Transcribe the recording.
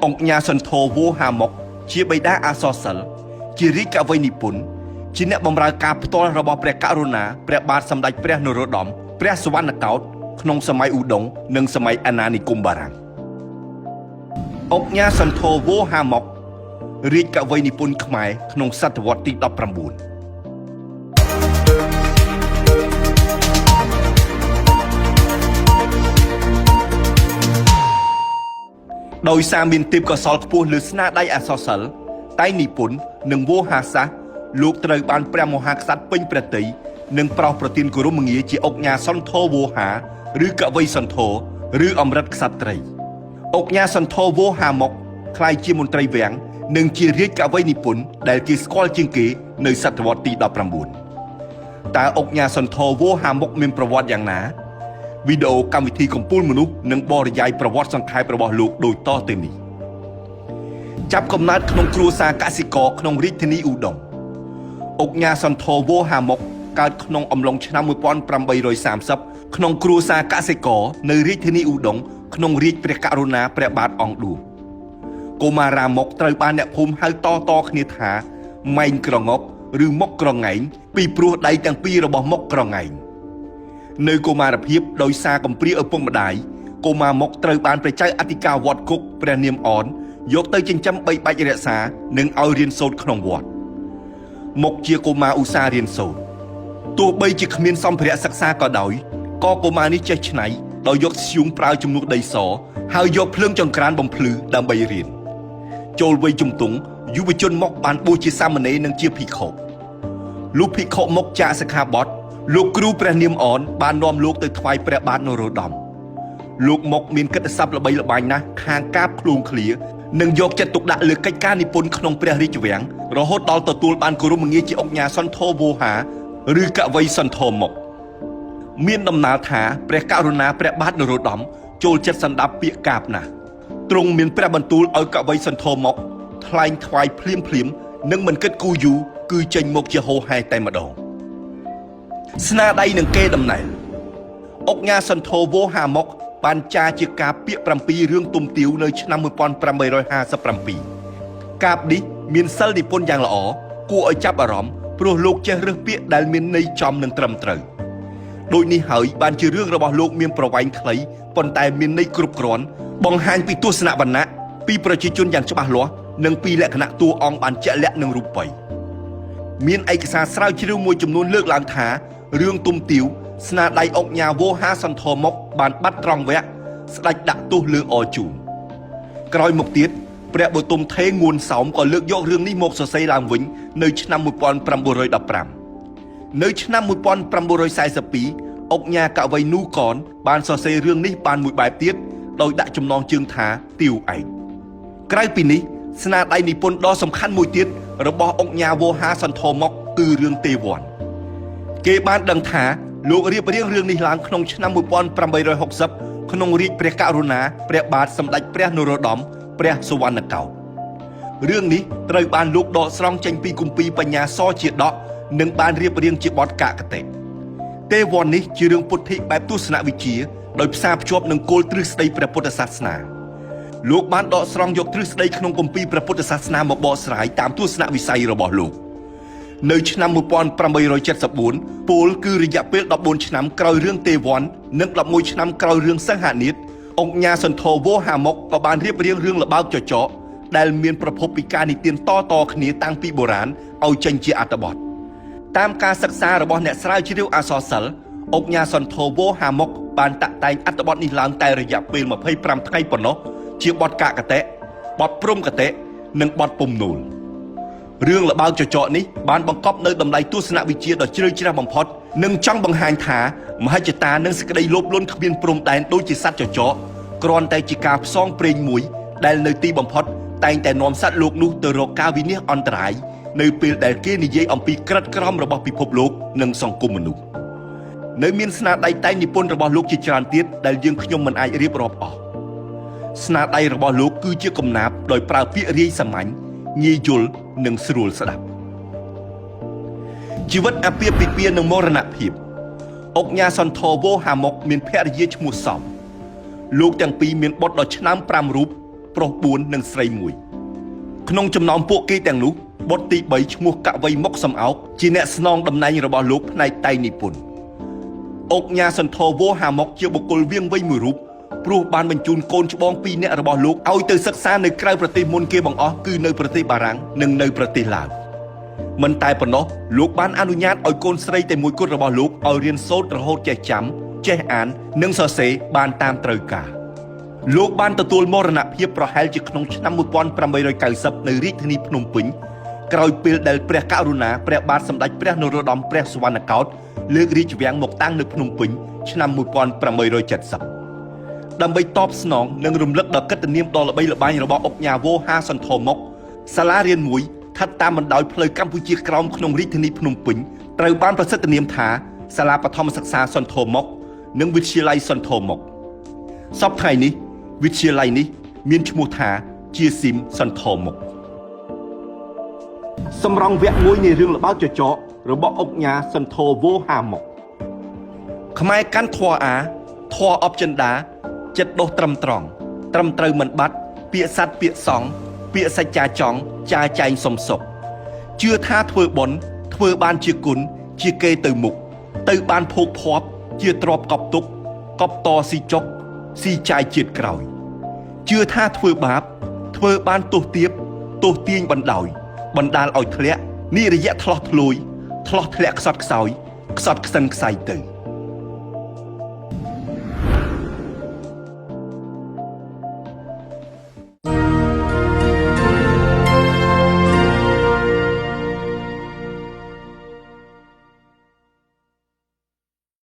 អង្គញាសន្ធោវោហាមុកជាបិតាអក្សរសិល្ប៍ជារាជកវីនិពន្ធជាអ្នកបម្រើការផ្ទាល់របស់ព្រះករុណាព្រះបាទសម្ដេចព្រះនរោត្តមព្រះសុវណ្ណកោដ្ឋក្នុងសម័យឧដុង្គនិងសម័យអាណានិគមបារាំងអង្គញាសន្ធោវោហាមុករាជកវីនិពន្ធខ្មែរក្នុងសតវត្សទី19ដោយសារមានទេពកោសល្យខ្ពស់លើស្នាដៃអក្សរសិល្ប៍តែនិពន្ធនិងវោហាសាស្ត្រលោកត្រូវបានព្រះមហាក្សត្រពេញព្រះទ័យនិងប្រោសប្រទានគោរមងារជាអង្គញាសន្ធោវោហាឬកវីសន្ធោឬអមរិតក្សត្រីអង្គញាសន្ធោវោហាមុកក្លាយជាមន្ត្រីវាំងនិងជារាជកវីនិពន្ធដែលគេស្គាល់ជាងគេនៅសតវត្សទី19តើអង្គញាសន្ធោវោហាមុកមានប្រវត្តិយ៉ាងណាវីដេអូកម្មវិធីកំពូលមនុស្សនិងបរិយាយប្រវត្តិសង្ខេបរបស់លោកដូចតទៅនេះចាប់កំណើតក្នុងគ្រួសារកសិករក្នុងរាជធានីឧដុង្គអង្គញាសន្ធោវោហាមុកកើតក្នុងអំឡុងឆ្នាំ1830ក្នុងគ្រួសារកសិករនៅរាជធានីឧដុង្គក្នុងរាជព្រះករុណាព្រះបាទអង្គឌួងកុមារាមុកត្រូវបានអ្នកភូមិហៅតគ្នាថាម៉ែងក្រងប់ឬមុកក្រងែងពីព្រោះដៃទាំងពីររបស់មុកក្រងែងនៅកុមារភាពដោយសារកំព្រាឪពុកម្ដាយកុមារមុកត្រូវបានព្រះចៅអធិការវត្តគុកព្រះនាមអនយកទៅចិញ្ចឹមបីបាច់រក្សានិងឲ្យរៀនសូត្រក្នុងវត្តមុកជាកុមារឧស្សាហ៍រៀនសូត្រទោះបីជាគ្មានសម្ភារៈសិក្សាក៏ដោយក៏កុមារនេះចេះច្នៃដោយយកធ្យូងប្រើជំនួសដីសហើយយកភ្លើងចង្ក្រានបំភ្លឺដើម្បីរៀនចូលវ័យជំទង់យុវជនមុកបានបួសជាសាមណេរនិងជាភិក្ខុលុះភិក្ខុមុកចាកសិក្ខាបទលោកគ្រូព្រះនាមអនបាននាំលោកទៅថ្វាយព្រះបាទនរោត្តមលោកមុកមានកិត្តិស័ព្ទល្បីល្បាញណាស់ខាងការភ្លួងឃ្លានិងយកចិត្តទុកដាក់លើកិច្ចការនិពន្ធក្នុងព្រះរាជវាំងរហូតដល់ទទួលបានគោរមងារជាអង្គញាសន្ធោវោហាឬកវីសន្ធោមុកមានដំណើរថាព្រះករុណាព្រះបាទនរោត្តមចូលចិត្តសន្តាប់ពាក្យកាព្យណាស់ទ្រង់មានព្រះបន្ទូលឲ្យកវីសន្ធោមុកថ្លែងថ្វាយភ្លាមនិងមិនគិតគូរយូរគឺចេញមកជាហូរហែតែម្ដងស្នាដៃនឹងគេដំណែលអង្គញាសន្ធោវោហាមុកបានចារជាការពាក្យ7រឿងទុំទាវនៅឆ្នាំ1857កាព្យនេះមានសិលនិពន្ធយ៉ាងល្អគួរឲ្យចាប់អារម្មណ៍ព្រោះលោកចេះរើសពាក្យដែលមានន័យចំនិងត្រឹមត្រូវដូចនេះហើយបានជារឿងរបស់លោកមានប្រវែងខ្លីប៉ុន្តែមានន័យគ្រប់គ្រាន់បង្ហាញពីទស្សនៈវណ្ណៈពីប្រជាជនយ៉ាងច្បាស់លាស់និងពីលក្ខណៈតួអង្គបានជាក់លាក់នឹងរូបិយមានឯកសារស្រាវជ្រាវមួយចំនួនលើកឡើងថារឿងទុំទាវស្នាដៃអង្គញាវោហាសន្ធោមុកបានបាត់ត្រង់វគ្គស្ដេចដាក់ទោសលើអជូនក្រោយមកទៀតព្រះបទុមថេរងួនសោមក៏លើកយករឿងនេះមកសរសេរឡើងវិញនៅឆ្នាំ1915នៅឆ្នាំ1942អង្គញាកវីនូកនបានសរសេររឿងនេះបានមួយបែបទៀតដោយដាក់ចំណងជើងថាទាវឯកក្រៅពីនេះស្នាដៃនិពន្ធដ៏សំខាន់មួយទៀតរបស់អង្គញាវោហាសន្ធោមុកគឺរឿងទេវ័នគេបានដឹងថាលោករៀបរៀងរឿងនេះឡើងក្នុងឆ្នាំ1860ក្នុងរាជព្រះករុណាព្រះបាទសម្ដេចព្រះនរោត្តមព្រះសុវណ្ណកោដ្ឋរឿងនេះត្រូវបានលោកដកស្រង់ចេញពីគម្ពីរបញ្ញាសជាដកនិងបានរៀបរៀងជាបទកកតិទេវ័ននេះជារឿងពុទ្ធិបែបទស្សនវិជ្ជាដោយផ្សារភ្ជាប់នឹងគោលទ្រឹស្ដីព្រះពុទ្ធសាសនាលោកបានដកស្រង់យកទ្រឹស្ដីក្នុងគម្ពីរព្រះពុទ្ធសាសនាមកបកស្រាយតាមទស្សនវិស័យរបស់លោកនៅឆ្នាំ1874ពោលគឺរយៈពេល14ឆ្នាំក្រោយរឿងទេវ័ននិង11ឆ្នាំក្រោយរឿងសង្ហនាថអង្គញាសន្ធោវោហាមុកក៏បានរៀបរៀងរឿងល្បើកចចកដែលមានប្រភពពីការនិទានតគ្នាតាំងពីបុរាណឲ្យចេញជាអត្ថបទតាមការសិក្សារបស់អ្នកស្រាវជ្រាវអក្សរសិល្ប៍អង្គញាសន្ធោវោហាមុកបានតាក់តែងអត្ថបទនេះឡើងតែរយៈពេល25ថ្ងៃប៉ុណ្ណោះជាបទកកតិបទព្រំកតិនិងបទពុំនូលរឿងល្បើកចចកនេះបានបង្កប់នៅតម្លៃទស្សនវិជ្ជាដ៏ជ្រៅជ្រះបំផុតនិងចង់បង្ហាញថាមហិច្ឆតានិងសេចក្តីលោភលន់គ្មានព្រំដែនដូចជាសត្វចចកគ្រាន់តែជាការផ្សងព្រេងមួយដែលនៅទីបំផុតតែងតែនាំសត្វលោកនោះទៅរកការវិនាសអន្តរាយនៅពេលដែលគេនិយាយអំពីក្រិតក្រមរបស់ពិភពលោកនិងសង្គមមនុស្សនៅមានស្នាដៃតែងនិពន្ធរបស់លោកជាច្រើនទៀតដែលយើងខ្ញុំមិនអាចរៀបរាប់អស់ស្នាដៃរបស់លោកគឺជាកំណាព្យដោយប្រើពាក្យរាយសាមញ្ញងាយយល់និងស្រួលស្ដាប់ជីវិតអាពាហ៍ពិពាហ៍និងមរណភាពអង្គញាសន្ធោវោហាមុកមានភរិយាឈ្មោះសំលោកទាំងពីរមានបុត្រដ៏ឆ្នើម5រូប ប្រុស4និងស្រី1ក្នុងចំណោមពួកគេទាំងនោះបុត្រទី3ឈ្មោះកវីមុខសំអោកជាអ្នកស្នងតំណែងរបស់លោកផ្នែកតៃនិពន្ធអុកញ៉ាសន្ធរវោហាមុកជាបុគ្គលវាងវៃមួយរូបព្រោះបានបញ្ជូនកូនច្បង2នាក់របស់លោកឲ្យទៅសិក្សានៅក្រៅប្រទេសមុនគេបង្អស់គឺនៅប្រទេសបារាំងនិងនៅប្រទេសឡាវមិនតែប៉ុណ្ណោះលោកបានអនុញ្ញាតឲ្យកូនស្រីតែមួយគត់របស់លោកឲ្យរៀនសូត្ររហូតចេះចាំចេះអាននិងសរសេរបានតាមត្រូវការលោកបានទទួលមរណភាពប្រហែលជាក្នុងឆ្នាំ1890នៅរាជធានីភ្នំពេញក្រោយពេលដែលព្រះករុណាព្រះបាទសម្ដេចព្រះនរោត្តមព្រះសុវណ្ណកោដ្ឋលើករាជវាំងមកតាំងនៅភ្នំពេញឆ្នាំ1870ដើម្បីតបស្នងនិងរំលឹកដល់កិត្តិនាមដ៏ល្បីល្បាញរបស់អុកញ៉ាវោហាសន្ធរមុកសាលារៀនមួយស្ថិតតាមបណ្ដោយផ្លូវកម្ពុជាក្រោមក្នុងរាជធានីភ្នំពេញត្រូវបានប្រសិទ្ធនាមថាសាលាបឋមសិក្សាសន្ធរមុកនិងវិទ្យាល័យសន្ធរមុកសពថ្ងៃនេះវិទ្យាល័យនេះមានឈ្មោះថាជាស៊ីមសន្ធរមុកសម្រងវគ្គមួយនៃរឿងល្បោចចចករបស់អុកញ៉ាសន្ធរវោហាមុកខ្មែរកាន់ធွာអាធွာអបចិន្តាចិត្តដុសត្រឹមត្រង់ត្រឹមត្រូវមិនបាត់ពាក្យសัตว์ពាក្យសង្ឃពាក្យសច្ចាចង់ចាចែងសំសុខជឿថាធ្វើបុណ្យធ្វើបានជាគុណជាគេទៅមុខទៅបានភោគភ័ព្វជាទ្រព្យកប់ទុកកប់តស៊ីចុកស៊ីចាយជាតិក្រោយជឿថាធ្វើបាបធ្វើបានទោសទាបទោសទាញបណ្ដោយបណ្ដាលឲ្យធ្លាក់និរយៈឆ្លោះធ្លួយឆ្លោះធ្លាក់ខ្សត់ខ្សោយខ្សត់ខ្សិនខ្សៃទៅ